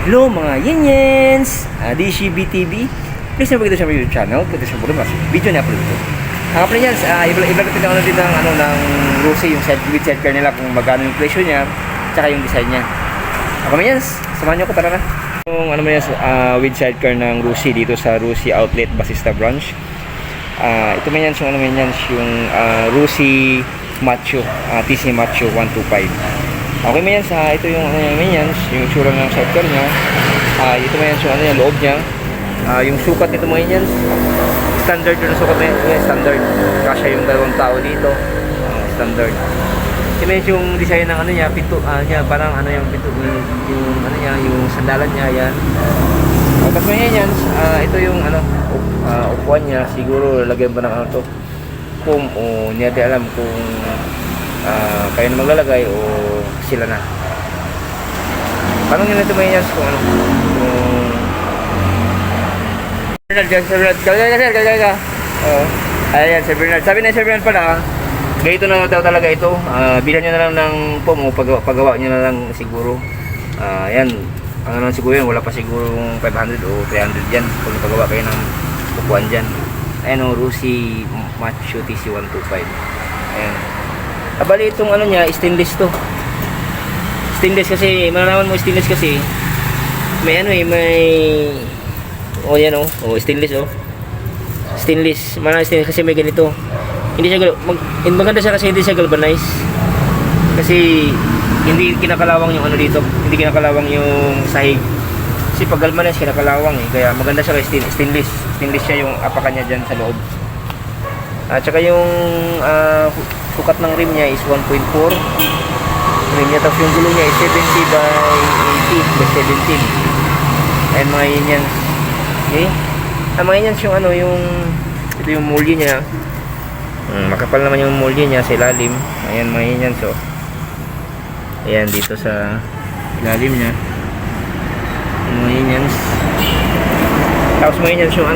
Hello mga Yinyens! DCBTV. Please na pagkita sa my YouTube channel. Pagkita sa mga video na upload ko. Ang kapag yan, i-vlog natin ako natin ng Rusi, yung with sidecar nila, kung magkano yung presyo niya, tsaka yung design niya. Ako naman yan, samahan nyo ko, tara na. Yung with sidecar ng Rusi dito sa Rusi Outlet Basista Branch. Ito man yan, yung Rusi Macho, TC Macho 125. Okay man yan ito yung yung itsura ng sidecar niya. Ito man yan yung loob niya. Yung sukat nito mga yan, standard yung sukat na yan, standard. Kasya yung dalawang tao dito. Standard. Ito man yung design ng niya, pinto niya, parang yung pinto yung sandalan niya yan. Tapos man yan, ito yung upuan niya, siguro lagyan pa ng to. Kung niya di alam kung kayo na maglalagay o sila na. Parang yun ito may nyas kung Sir Bernard, gagaga. Ayan, Sir Bernard. Sabi na Sir Bernard pala, ganito na daw talaga ito. Bilhan nyo na lang ng POM o paggawa nyo na lang siguro. Ayan, siguro yan, wala pa siguro 500 o 300 yan kung paggawa kayo ng upuan dyan. Ayan o, Rusi Macho TC 125. Ayan. Bali itong niya, stainless to. Stainless kasi, malalaman mo stainless kasi may yan stainless stainless, maraming stainless kasi may ganito. Hindi siya maganda siya kasi hindi siya galvanized. Kasi hindi kinakalawang yung dito, hindi kinakalawang yung sahig. Kasi pag galvanized kinakalawang kaya maganda siya kasi stainless. Stainless siya yung apakan niya dyan sa loob. At saka yung sukat ng rim niya is 1.4 rim niya, tapos yung gulo niya is 70 by 80 by 17. And mga yan. Okay? Mga yan yung ito yung molye niya. Makapal naman yung molye niya sa ilalim. Ayan mga yan. So ayan dito sa ilalim niya. Mga yan. Tapos mga yan yung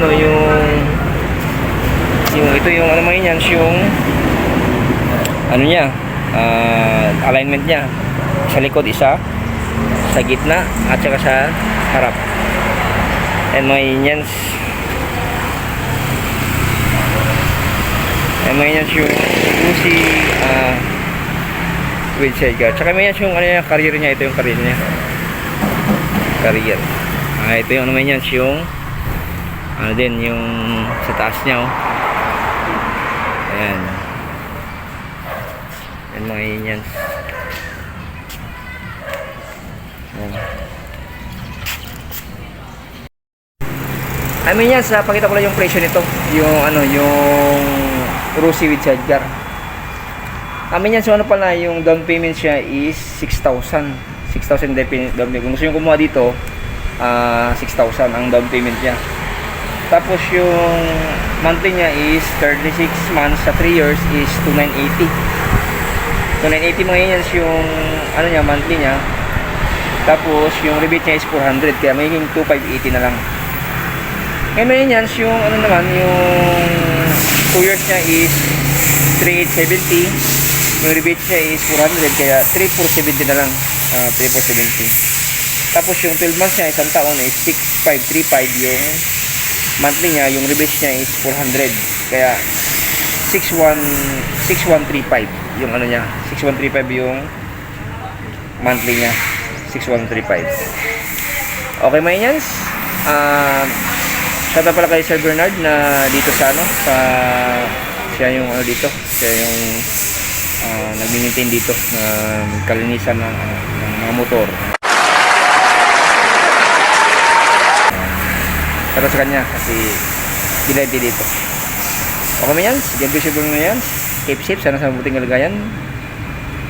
ito yung mga yan yung niya, alignment niya sa likod isa, sa gitna at saka sa harap. And mga inyans yung Rusi with sidecar. Tsaka may yung career niya. Ito yung career niya, ito yung yung din yung sa taas niya ayan. Yan mga inyans. Pakita ko lang yung presyo nito. Yung Rusi with sidecar. Pala yung down payment siya is 6,000. 6,000 down payment. Kung gusto yung kumuha dito, 6,000 ang down payment niya. Tapos yung monthly niya is 36 months sa 3 years is 2,980. 2,980 mga yan yung niya, monthly niya. Tapos yung rebate niya is 400, kaya magiging 2,580 na lang. Ngayon may yan yung naman, yung 2 years niya is 3,870. Yung rebate niya is 400, kaya 3,470 na lang. 3,470. Tapos yung 12 months niya, isang taon is 6,535 yung monthly niya. Yung rebate niya is 400, kaya 6,135 yung niya. 6,135 yung monthly niya. 6,135. Okay mga yans. Shout out pala kay Sir Bernard na dito sa siya yung dito. Siya yung nag-maintain dito kalinisan ng mga motor. Para sa kanya kasi dinati dito. Okay mga yans. God bless you mga yans. Keep safe. Sana sa mabuting kalagayan.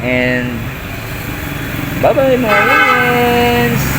And bye bye mga yans.